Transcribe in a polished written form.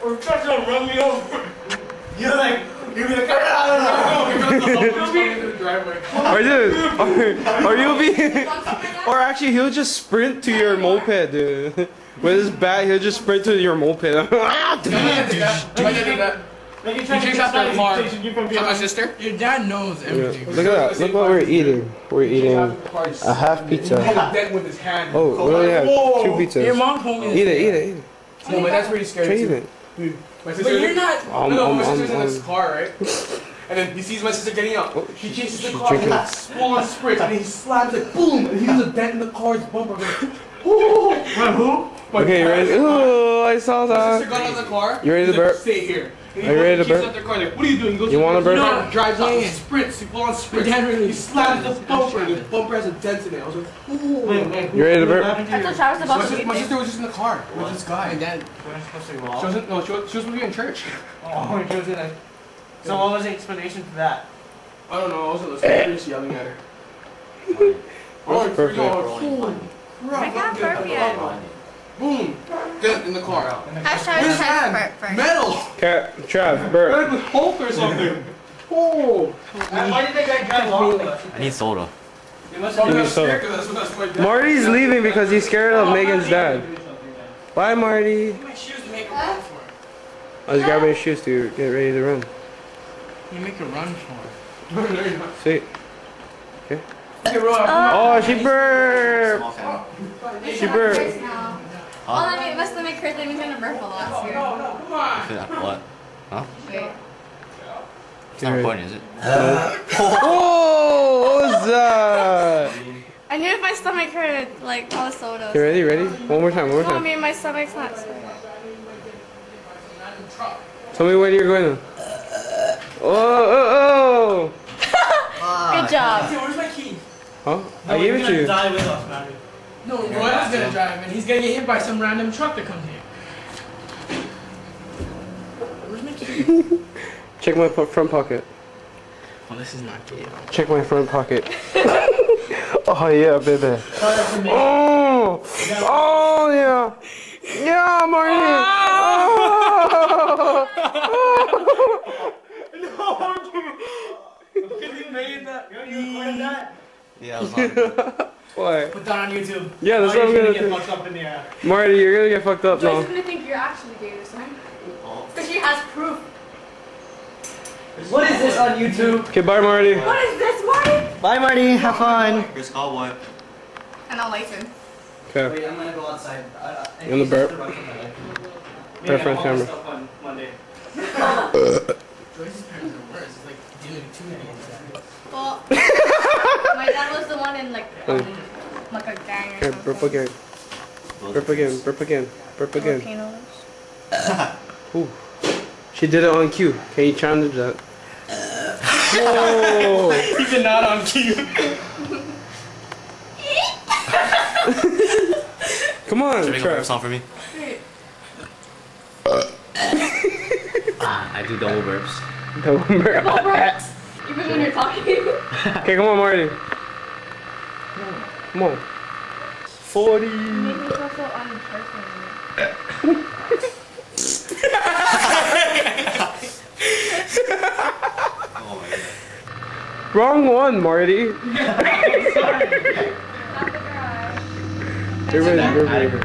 Or try to run me over. You're like, you'll be like, or you'll be, or actually he'll just sprint to your moped, dude. With his bat, he'll just sprint to your moped. Like you try to chase after the car. My sister? Your dad knows everything. Look at that. Look what we're eating. We're eating a half pizza. Oh, we only have 2 pizzas. Your mom told me Eat it, eat it, eat it. No, but that's pretty scary too. Eat it. My sister, but you're not. No, my sister's in this car, right? And then he sees my sister getting out. He chases the car, and he small sprints, and he slams it, boom, and he has a dent in the car's bumper. Who? Okay, you ready? Ooh, I saw My that. sister got out of the car. You ready to burp? Stay here. Are you ready to burp? Out their car, like, what are you doing? He goes You want to burp? No, drives out, he sprints, he full on sprints. He slams the bumper, and the bumper has a dent in it. I was like, ooh. You ready to burp? I thought Travis about to My sister was just in the car with this guy, and then she wasn't supposed to be in church. Oh, she was in it. So what was the explanation for that? I don't know, I wasn't listening, I was just yelling at her. Perfect. I can't burp yet. Boom! Dent in the car. Hashtag burp first. Metal! Trav, burp. Red with Hulk or something. Oh! Why did that guy drive off? I need soda. Marty's leaving because he's scared of Megan's dad. Bye, Marty. My shoes to make a run for it. I was grabbing his shoes to get ready to run. You make a run for it. See? Okay. Oh, she burped. She burped. Oh, that my stomach hurts. That means I'm gonna burp a lot soon. What? Huh? Wait. It's not recording, is it? Oh, what was that? I knew if my stomach hurt, like all the sodas. You ready? Ready? One more time. One more No, I time. mean my stomach's not sore. Tell me when you're going to. Oh. Good job. Where's my keys? Huh? I gave it to you. Die with us, man. No, Roy's gonna drive, and he's gonna get hit by some random truck that comes here. Where's my keys? Check my front pocket. Oh, this is not good. Check my front pocket. Oh yeah, baby. Oh, oh yeah, yeah, Marty. Oh. Because you made that. You recorded that? Yeah, I was What? Put that on YouTube. Yeah, that's what I'm gonna get do. fucked up in the air. Marty, you're gonna get fucked up now. Joyce is gonna think you're actually gay or something. Because she has proof. what is this on YouTube? Okay, bye, Marty. What is this, Marty? Bye, Marty. Have fun. Chris Cowboy. And I'll license. Okay. Wait, I'm gonna go outside. You want the burp? Burp front camera. On Monday. Joyce's parents are worse. It's like doing 2 days. Well, my dad was the one in like a gang or Okay, something. burp again. Burp again. Burp again. Burp again. Volcanoes. Ooh. She did it on cue. Can you challenge that? Whoa. Even not on cue. Come on, Should you make a burp Trev. song for me? I do double burps. Double burp. Double burps. Even when you're talking. Okay, come on, Marty. Come on. 40. You make me feel so unimpersonal. Oh my god. Wrong one, Marty. Not the garage. Everybody's burping.